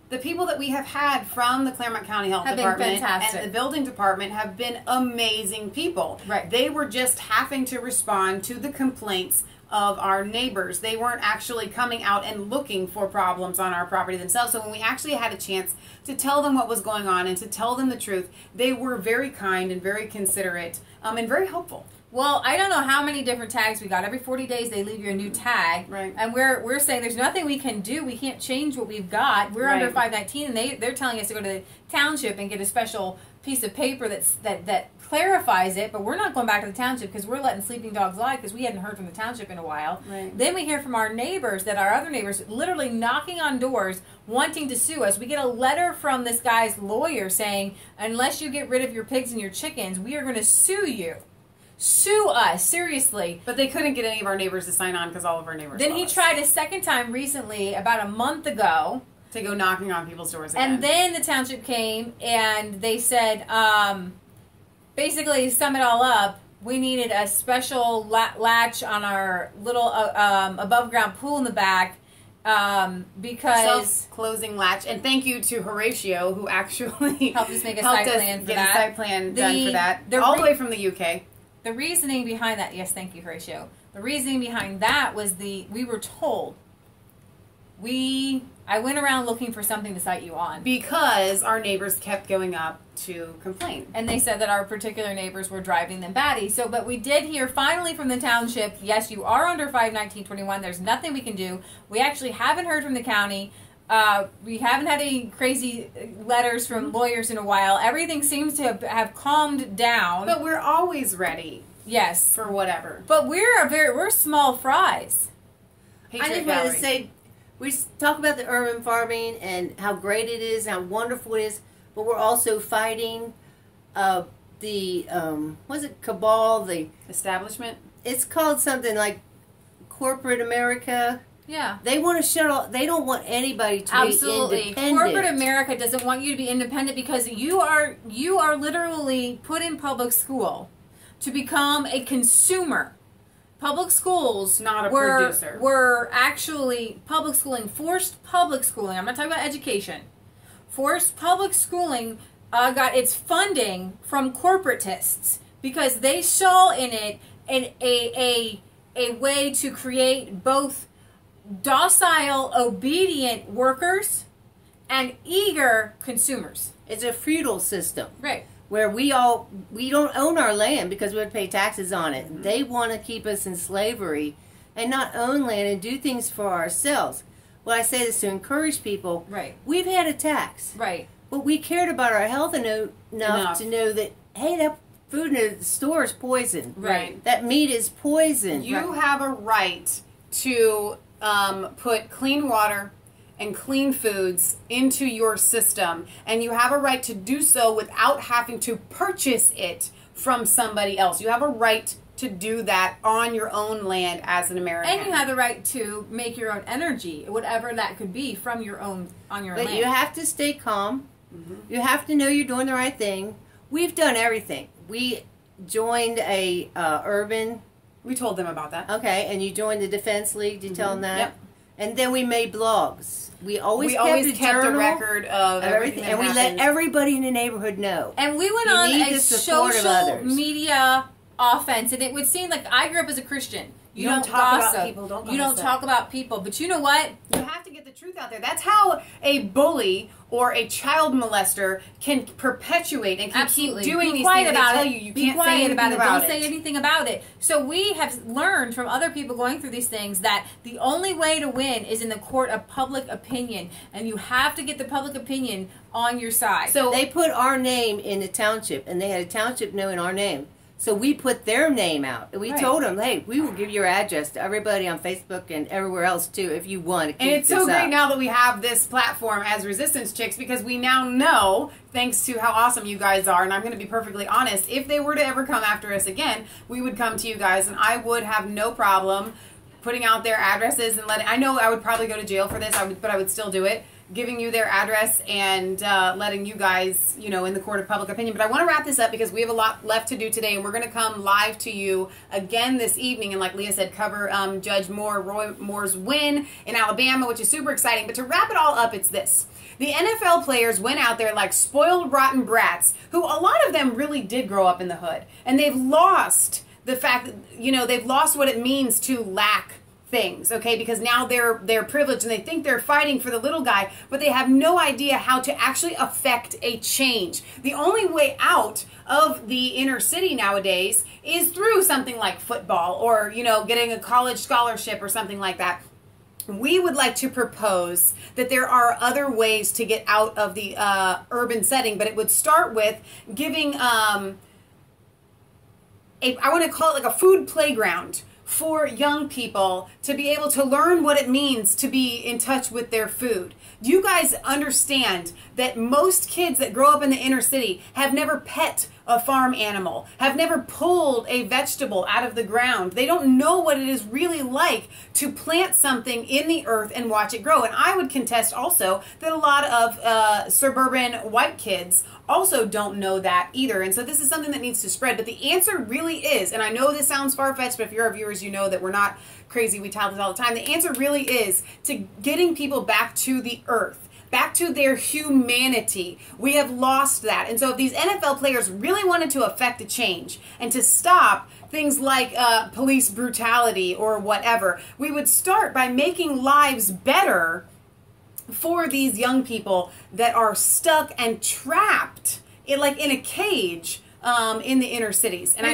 the people that we have had from the Claremont County Health Department and the building department have been amazing people. Right. They were just having to respond to the complaints of our neighbors. They weren't actually coming out and looking for problems on our property themselves. So when we actually had a chance to tell them what was going on and to tell them the truth, they were very kind and very considerate and very helpful. Well, I don't know how many different tags we got. Every 40 days they leave you a new tag. Right. And we're saying there's nothing we can do. We can't change what we've got. We're under 519, and they're telling us to go to the township and get a special piece of paper that clarifies it, but we're not going back to the township because we're letting sleeping dogs lie because we hadn't heard from the township in a while. Right. Then we hear from our neighbors that our other neighbors literally knocking on doors wanting to sue us. We get a letter from this guy's lawyer saying, unless you get rid of your pigs and your chickens, we are going to sue you. Sue us, seriously. But they couldn't get any of our neighbors to sign on because all of our neighbors Then he tried a second time recently, about a month ago, to go knocking on people's doors again. And then the township came and they said, basically, to sum it all up, we needed a special latch on our little above ground pool in the back because self-closing latch. And thank you to Horatio, who actually helped us make a site plan for that. Get a site plan done for that, all the way from the UK. The reasoning behind that, yes, thank you, Horatio. The reasoning behind that was we were told. I went around looking for something to cite you on. Because our neighbors kept going up to complain. And they said that our particular neighbors were driving them batty. So, but we did hear finally from the township, yes, you are under 51921. There's nothing we can do. We actually haven't heard from the county. We haven't had any crazy letters from lawyers in a while. Everything seems to have calmed down. But we're always ready. Yes. For whatever. But we're small fries. I just want to say, we talk about the urban farming and how great it is, how wonderful it is, but we're also fighting what's it, cabal, the establishment? It's called something like corporate America. Yeah. They want to shut off, they don't want anybody to be independent. Corporate America doesn't want you to be independent because you are literally put in public school to become a consumer. Public schools not a producer. Were actually public schooling, forced public schooling. I'm not talking about education. Forced public schooling got its funding from corporatists because they saw in it a way to create both docile, obedient workers and eager consumers. It's a feudal system. Right. Where we don't own our land because we would pay taxes on it. Mm-hmm. They want to keep us in slavery and not own land and do things for ourselves. Well, I say this to encourage people. Right. We've had a tax. Right. But we cared about our health enough to know that, hey, that food in the store is poison. Right. That meat is poison. You have a right to put clean water and clean foods into your system, and you have a right to do so without having to purchase it from somebody else. You have a right to do that on your own land as an American. And you have the right to make your own energy, whatever that could be, from your own on your But land. You have to stay calm. Mm-hmm. You have to know you're doing the right thing. We've done everything. We joined a urban. We told them about that. Okay, and you joined the Defense League. Did you tell them that? Yep. And then we made blogs. We always kept a record of everything and we let everybody in the neighborhood know. And we went on a social media offense, and it would seem like I grew up as a Christian. You don't talk about people. You don't talk about people. But you know what? You have to get the truth out there. That's how a bully or a child molester can perpetuate and can keep doing these things. They tell you you can't say anything about it. Don't say anything about it. So we have learned from other people going through these things that the only way to win is in the court of public opinion, and you have to get the public opinion on your side. So they put our name in the township, and they had a township knowing our name. So we put their name out. And we told them, hey, we will give your address to everybody on Facebook and everywhere else, too, if you want to keep And it's so great now that we have this platform as Resistance Chicks, because we now know, thanks to how awesome you guys are, and I'm going to be perfectly honest, if they were to ever come after us again, we would come to you guys, and I would have no problem putting out their addresses and letting... I know I would probably go to jail for this, but I would still do it. Giving you their address and letting you guys, you know, in the court of public opinion. But I want to wrap this up because we have a lot left to do today, and we're going to come live to you again this evening, and like Leah said, cover Judge Roy Moore's win in Alabama, which is super exciting. But to wrap it all up, it's this. The NFL players went out there like spoiled, rotten brats, who a lot of them really did grow up in the hood, and they've lost the fact that, you know, they've lost what it means to lack things, okay, because now they're privileged and they think they're fighting for the little guy, but they have no idea how to actually affect a change. The only way out of the inner city nowadays is through something like football or, you know, getting a college scholarship or something like that. We would like to propose that there are other ways to get out of the urban setting, but it would start with giving I want to call it like a food playground for young people to be able to learn what it means to be in touch with their food. Do you guys understand that most kids that grow up in the inner city have never pet a farm animal, have never pulled a vegetable out of the ground. They don't know what it is really like to plant something in the earth and watch it grow. And I would contest also that a lot of suburban white kids also don't know that either. And so this is something that needs to spread. But the answer really is, and I know this sounds far-fetched, but if you're our viewers, you know that we're not crazy. We tell this all the time. The answer really is to getting people back to the earth, back to their humanity. We have lost that. And so if these NFL players really wanted to affect a change and to stop things like police brutality or whatever, we would start by making lives better for these young people that are stuck and trapped in a cage in the inner cities. And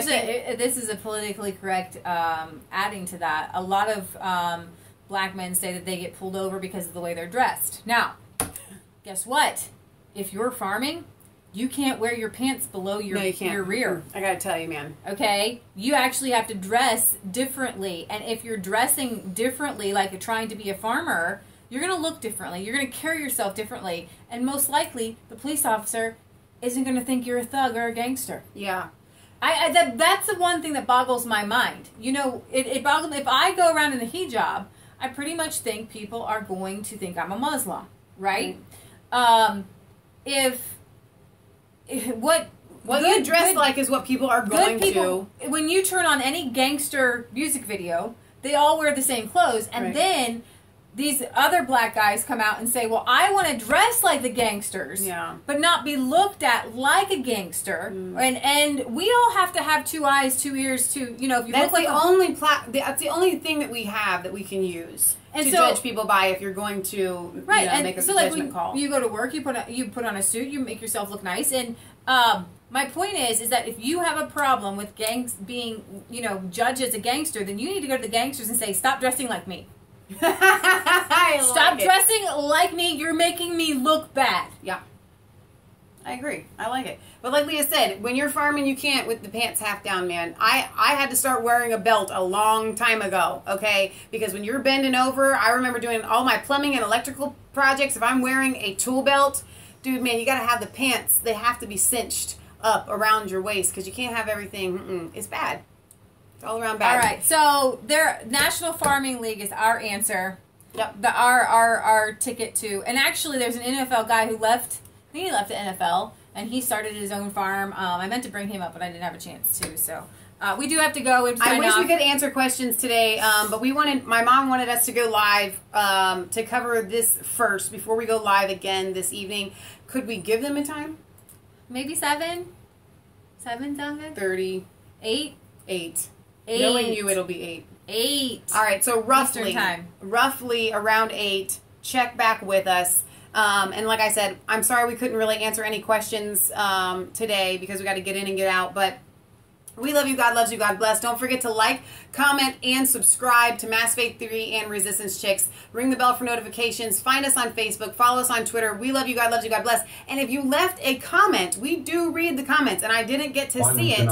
this is a politically correct adding to that. A lot of black men say that they get pulled over because of the way they're dressed. Now, guess what? If you're farming, you can't wear your pants below your rear. I gotta tell you, man. Okay? You actually have to dress differently. And if you're dressing differently, like you're trying to be a farmer, you're going to look differently. You're going to carry yourself differently. And most likely, the police officer isn't going to think you're a thug or a gangster. Yeah. That's the one thing that boggles my mind. You know, it boggles me. If I go around in a hijab, I pretty much think people are going to think I'm a Muslim, right? Mm-hmm. What you dress like is what people are going to. When you turn on any gangster music video, they all wear the same clothes, and then these other black guys come out and say, well, I want to dress like the gangsters, but not be looked at like a gangster. And we all have to have two eyes, two ears, if you that's look like that's the only thing that we have that we can use to judge people by if you're going to make a judgment call. You go to work, you put on a suit, you make yourself look nice. And my point is that if you have a problem with gangs being, judged as a gangster, then you need to go to the gangsters and say, stop dressing like me. Stop dressing like me. You're making me look bad. Yeah. I agree. I like it. But like Leah said, when you're farming, you can't with the pants half down, man. I had to start wearing a belt a long time ago, okay? Because when you're bending over, I remember doing all my plumbing and electrical projects. If I'm wearing a tool belt, dude, man, you got to have the pants. They have to be cinched up around your waist because you can't have everything. It's bad. It's all around bad. All right, so their National Farming League is our answer. Yep. Our ticket to, and actually there's an NFL guy who left, I think he left the NFL, and he started his own farm. I meant to bring him up, but I didn't have a chance to, so. We do have to go. I wish we could answer questions today, but my mom wanted us to go live to cover this first before we go live again this evening. Could we give them a time? Maybe 7? 7 sound good? 30. 8? 8. Knowing you, it'll be 8. 8. All right, so roughly around 8. Check back with us. And like I said, I'm sorry we couldn't really answer any questions today because we got to get in and get out. But we love you. God loves you. God bless. Don't forget to like, comment, and subscribe to Mass Faith Theory and Resistance Chicks. Ring the bell for notifications. Find us on Facebook. Follow us on Twitter. We love you. God loves you. God bless. And if you left a comment, we do read the commenents, and I didn't get to see it.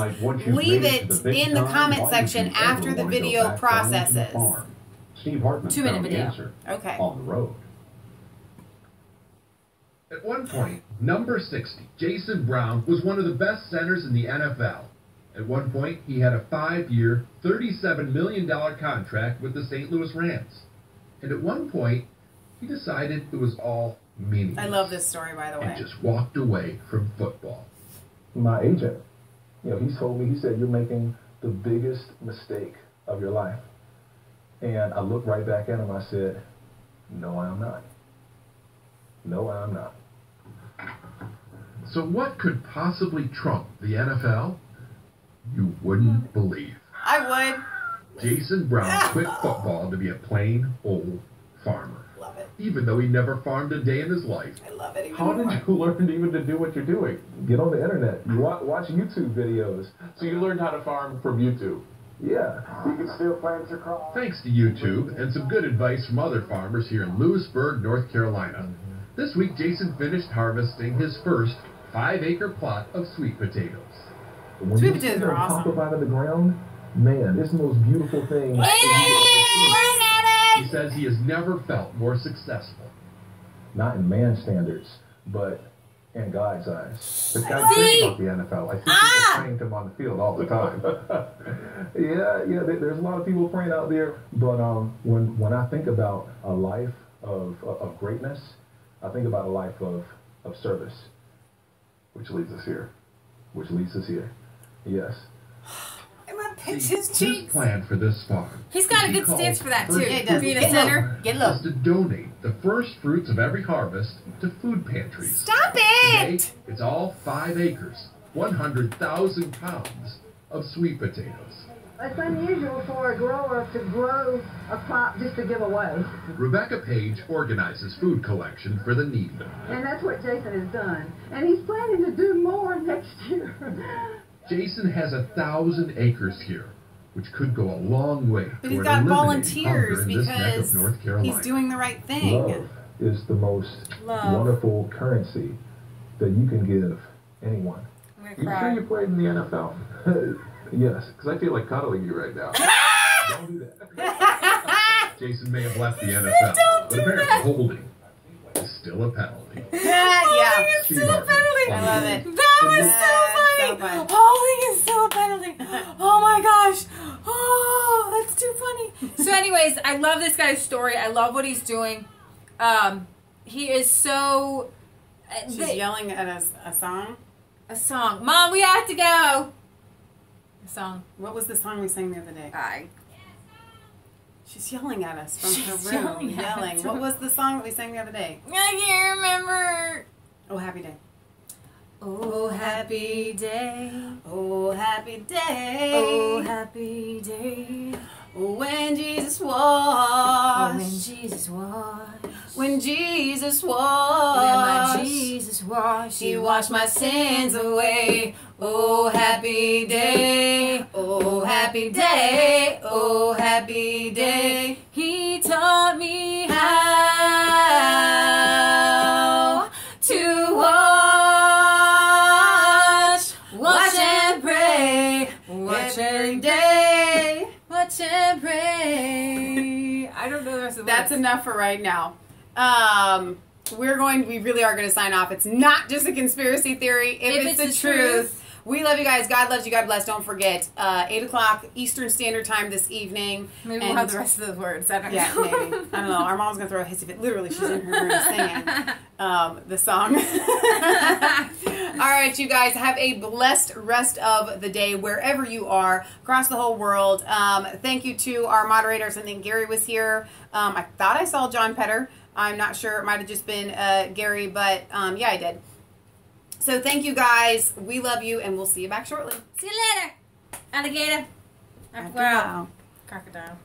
Leave it in the comment section after the video processes. Steve Hartman 2-minute video. Okay. On the road. At one point, number 60, Jason Brown was one of the best centers in the NFL. At one point, he had a 5-year, $37 million contract with the St. Louis Rams. And at one point, he decided it was all meaningless. I love this story, by the way. And just walked away from football. My agent, he told me, he said, you're making the biggest mistake of your life. And I looked right back at him, I said, no, I'm not. No, I'm not. So what could possibly trump the NFL? You wouldn't believe. I would. Jason Brown quit football to be a plain old farmer. Love it. Even though he never farmed a day in his life. I love it. How did you learn even to do what you're doing? Get on the internet. You watch YouTube videos. So you learned how to farm from YouTube? Yeah. You can still plant your crops. Thanks to YouTube and some good advice from other farmers here in Lewisburg, North Carolina. This week, Jason finished harvesting his first 5-acre plot of sweet potatoes. When sweet potatoes are awesome. Pop up out of the ground, man, it's the most beautiful thing. He says he has never felt more successful. Not in man standards, but and God's eyes. This guy cares about the NFL. I see people praying to him on the field all the time. yeah, there's a lot of people praying out there. But when I think about a life of greatness, I think about a life of service, which leads us here. Yes. His cheeks. Plan for this farm. He's got a good stance for that too. Yeah, he does. Being a center. Get low. Is to donate the first fruits of every harvest to food pantries. Stop it! Today, it's all 5 acres, 100,000 pounds of sweet potatoes. It's unusual for a grower to grow a crop just to give away. Rebecca Page organizes food collection for the needy. And that's what Jason has done. And he's planning to do more next year. Jason has 1,000 acres here, which could go a long way But he's toward got eliminating hunger volunteers in this neck of because North Carolina. he's doing the right thing. Love is the most Love. wonderful currency that you can give anyone. I'm You gonna sure cry. you played in the NFL? Yes, because I feel like cuddling you right now. Don't do that. Jason may have left the NFL, but apparently holding is still a penalty. Yeah. Steve Harvey. I love it. That was so funny. Holding is still a penalty. Oh my gosh. Oh, that's too funny. So anyways, I love this guy's story. I love what he's doing. He is so... She's yelling at a song? A song. Mom, we have to go. A song. What was the song we sang the other day? She's yelling at us from She's her room. yelling at us. What was the song that we sang the other day? I can't remember. Oh, Happy Day. Oh, happy day. Oh, happy day. Oh, happy day. When Jesus washed. Oh, when Jesus washed. When Jesus When washed. my Jesus washed. He washed my sins away. Oh, happy day. Oh, happy day. Oh, happy day. He taught me how to watch and pray, watch every day, watch and pray. I don't know the rest of the That's words. enough for right now. We really are going to sign off. It's not just a conspiracy theory. If it's the truth. We love you guys. God loves you. God bless. Don't forget, 8 o'clock Eastern Standard Time this evening. Maybe we'll have the rest of the words. I don't know. Yeah, maybe. I don't know. Our mom's going to throw a hissy fit. Literally, she's in her room singing the song. All right, you guys. Have a blessed rest of the day wherever you are across the whole world. Thank you to our moderators. I think Gary was here. I thought I saw John Petter. I'm not sure. It might have just been Gary, but yeah, I did. So thank you guys. We love you, and we'll see you back shortly. See you later, alligator. Wow. Crocodile.